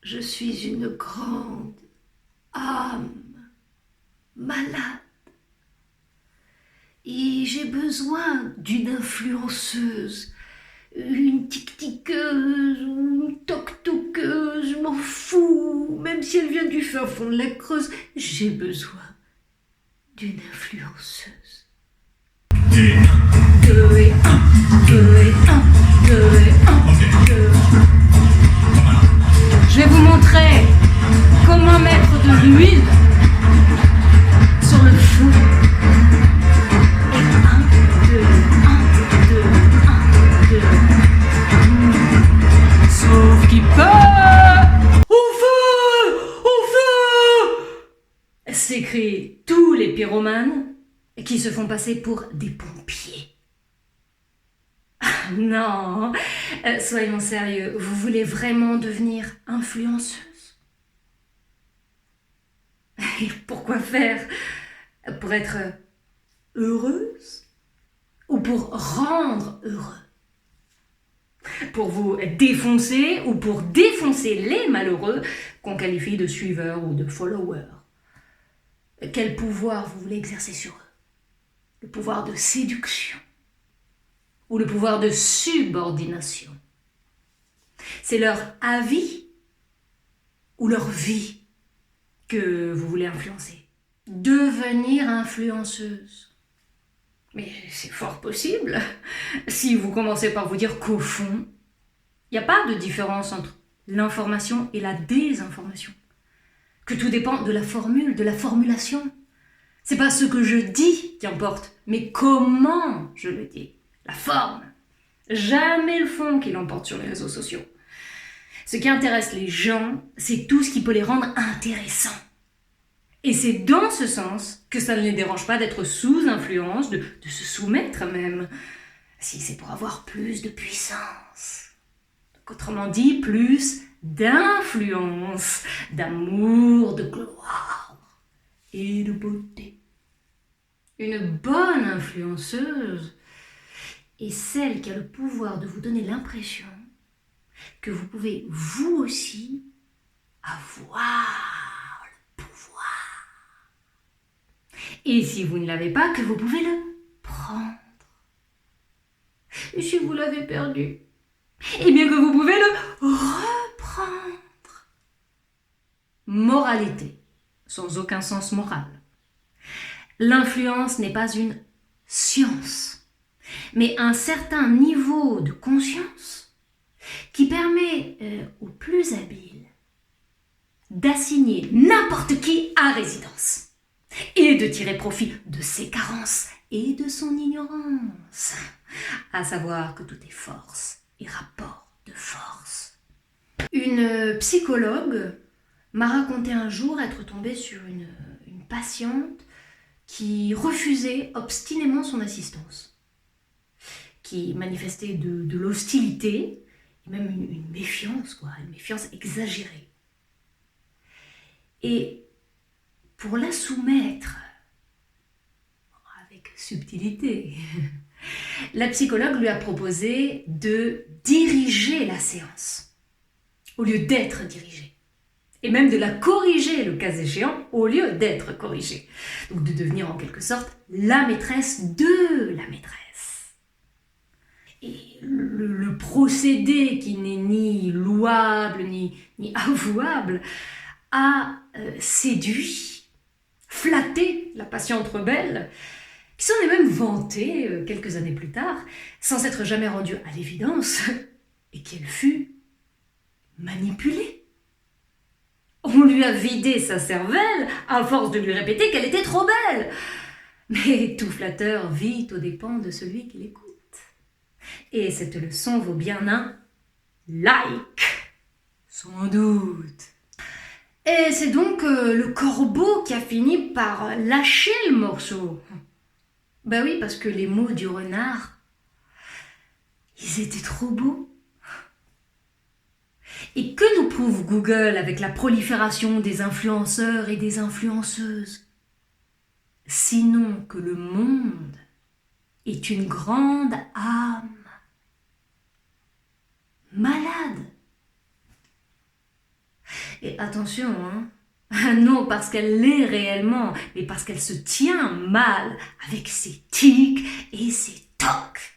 je suis une grande âme malade et j'ai besoin d'une influenceuse, une tic-tiqueuse ou une toc-toqueuse, je m'en fous, même si elle vient du fin fond de la Creuse, j'ai besoin d'une influenceuse. 2 et 1, 2 et 1, 2 et 1, 2 et 1, 2. Je vais vous montrer comment mettre de l'huile sur le feu. Et 1, 2, 1, 2, 1, 2. Sauf qu'il peut. Au feu! Au feu! S'écrient tous les pyromanes qui se font passer pour des pompiers. Ah, non, soyons sérieux, vous voulez vraiment devenir influenceuse? Et pourquoi faire? Pour être heureuse? Ou pour rendre heureux? Pour vous défoncer ou pour défoncer les malheureux qu'on qualifie de suiveurs ou de followers? Quel pouvoir vous voulez exercer sur eux? Le pouvoir de séduction ou le pouvoir de subordination? C'est leur avis ou leur vie que vous voulez influencer? Devenir influenceuse. Mais c'est fort possible si vous commencez par vous dire qu'au fond, il n'y a pas de différence entre l'information et la désinformation. Que tout dépend de la formule, de la formulation. C'est pas ce que je dis qui importe, mais comment je le dis. La forme. Jamais le fond qui l'emporte sur les réseaux sociaux. Ce qui intéresse les gens, c'est tout ce qui peut les rendre intéressants. Et c'est dans ce sens que ça ne les dérange pas d'être sous influence, de se soumettre même, si c'est pour avoir plus de puissance. Donc, autrement dit, plus d'influence, d'amour, de gloire et de beauté. Une bonne influenceuse est celle qui a le pouvoir de vous donner l'impression que vous pouvez vous aussi avoir le pouvoir. Et si vous ne l'avez pas, que vous pouvez le prendre. Et si vous l'avez perdu, eh bien que vous pouvez le reprendre. Moralité, sans aucun sens moral. L'influence n'est pas une science, mais un certain niveau de conscience qui permet aux plus habiles d'assigner n'importe qui à résidence et de tirer profit de ses carences et de son ignorance, à savoir que tout est force et rapport de force. Une psychologue m'a raconté un jour être tombée sur une patiente qui refusait obstinément son assistance, qui manifestait de l'hostilité et même une méfiance, une méfiance exagérée. Et pour la soumettre, avec subtilité, la psychologue lui a proposé de diriger la séance, au lieu d'être dirigée. Et même de la corriger, le cas échéant, au lieu d'être corrigée. Donc de devenir en quelque sorte la maîtresse de la maîtresse. Et le procédé qui n'est ni louable ni avouable a séduit, flatté la patiente rebelle, qui s'en est même vantée quelques années plus tard, sans s'être jamais rendue à l'évidence, et qu'elle fut manipulée. On lui a vidé sa cervelle à force de lui répéter qu'elle était trop belle. Mais tout flatteur vit aux dépens de celui qui l'écoute. Et cette leçon vaut bien un like, sans doute. Et c'est donc le corbeau qui a fini par lâcher le morceau. Ben oui, parce que les mots du renard, ils étaient trop beaux. Et que nous prouve Google avec la prolifération des influenceurs et des influenceuses? Sinon que le monde est une grande âme malade. Et attention, hein. Non parce qu'elle l'est réellement, mais parce qu'elle se tient mal avec ses tics et ses tocs.